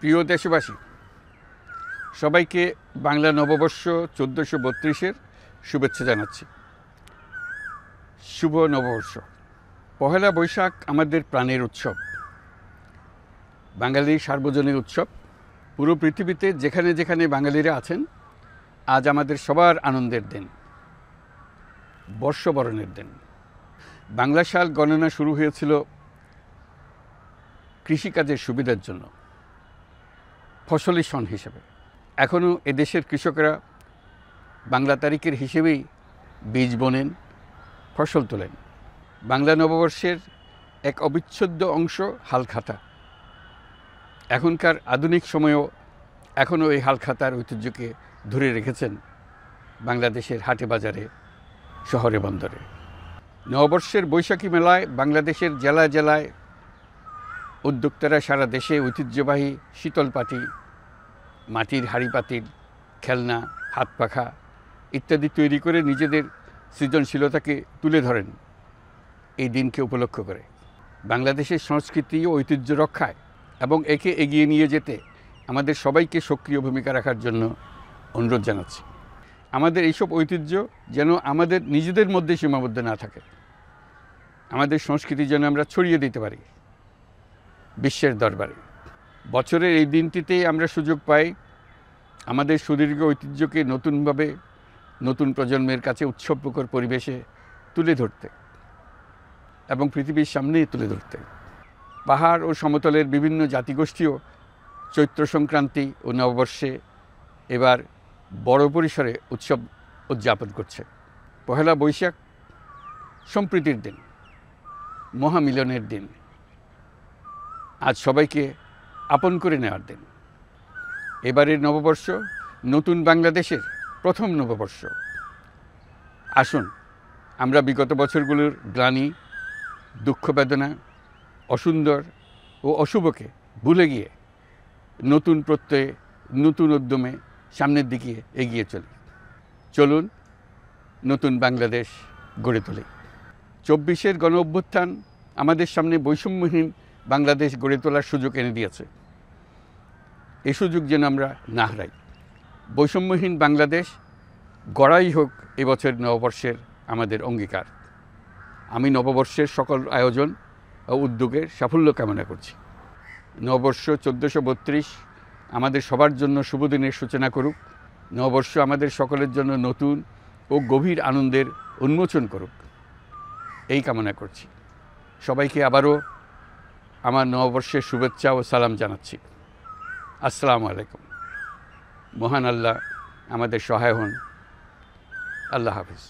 প্রিয় দেশবাসী, সবাইকে বাংলা নববর্ষ 1432-এর শুভেচ্ছা জানাচ্ছি। শুভ নববর্ষ। পহেলা বৈশাখ আমাদের প্রাণের উৎসব, বাঙালির সার্বজনীন উৎসব। পুরো পৃথিবীতে যেখানে যেখানে বাঙালিরা আছেন, আজ আমাদের সবার আনন্দের দিন, বর্ষবরণের দিন। বাংলা সাল গণনা শুরু হয়েছিল কৃষিকাজের সুবিধার জন্য, ফসলি সন হিসেবে। এখনও এদেশের কৃষকরা বাংলা তারিখের হিসেবেই বীজ বোনেন, ফসল তোলেন। বাংলা নববর্ষের এক অবিচ্ছেদ্য অংশ হালখাতা। এখনকার আধুনিক সময়েও এখনও এই হালখাতার ঐতিহ্যকে ধরে রেখেছেন বাংলাদেশের হাটে বাজারে, শহরে বন্দরে। নববর্ষের বৈশাখী মেলায় বাংলাদেশের জেলায় জেলায় উদ্যোক্তারা সারা দেশে ঐতিহ্যবাহী শীতল পাটি, মাটির হাঁড়ি পাতিল, খেলনা, হাত পাখা ইত্যাদি তৈরি করে নিজেদের সৃজনশীলতাকে তুলে ধরেন এই দিনকে উপলক্ষ করে। বাংলাদেশের সংস্কৃতি ও ঐতিহ্য রক্ষায় এবং একে এগিয়ে নিয়ে যেতে আমাদের সবাইকে সক্রিয় ভূমিকা রাখার জন্য অনুরোধ জানাচ্ছি। আমাদের এইসব ঐতিহ্য যেন আমাদের নিজেদের মধ্যে সীমাবদ্ধ না থাকে, আমাদের সংস্কৃতি যেন আমরা ছড়িয়ে দিতে পারি বিশ্বের দরবারে। বছরের এই দিনটিতে আমরা সুযোগ পাই আমাদের সুদীর্ঘ ঐতিহ্যকে নতুনভাবে নতুন প্রজন্মের কাছে উৎসবমুখর পরিবেশে তুলে ধরতে এবং পৃথিবীর সামনে তুলে ধরতে। পাহাড় ও সমতলের বিভিন্ন জাতিগোষ্ঠীও চৈত্র সংক্রান্তি ও নববর্ষে এবার বড় পরিসরে উৎসব উদযাপন করছে। পহেলা বৈশাখ সম্প্রীতির দিন, মহামিলনের দিন, আজ সবাইকে আপন করে নেওয়ার দিন। এবারের নববর্ষ নতুন বাংলাদেশের প্রথম নববর্ষ। আসুন আমরা বিগত বছরগুলোর গ্লানি, দুঃখ, বেদনা, অসুন্দর ও অশুভকে ভুলে গিয়ে নতুন প্রত্যয়ে, নতুন উদ্যমে সামনের দিকে এগিয়ে চলুন নতুন বাংলাদেশ গড়ে তুলি। 24-এর গণ অভ্যুত্থান আমাদের সামনে বৈষম্যহীন বাংলাদেশ গড়ে তোলার সুযোগ এনে দিয়েছে। এই সুযোগ যেন আমরা না হারাই। বৈষম্যহীন বাংলাদেশ গড়াই হোক এবছর নববর্ষের আমাদের অঙ্গীকার। আমি নববর্ষের সকল আয়োজন ও উদ্যোগের সাফল্য কামনা করছি। নববর্ষ 1432 আমাদের সবার জন্য শুভদিনের সূচনা করুক। নববর্ষ আমাদের সকলের জন্য নতুন ও গভীর আনন্দের উন্মোচন করুক, এই কামনা করছি। সবাইকে আবারও আমার নববর্ষের শুভেচ্ছা ও সালাম জানাচ্ছি। আসসালামু আলাইকুম। মহান আল্লাহ আমাদের সহায় হন। আল্লাহ হাফেজ।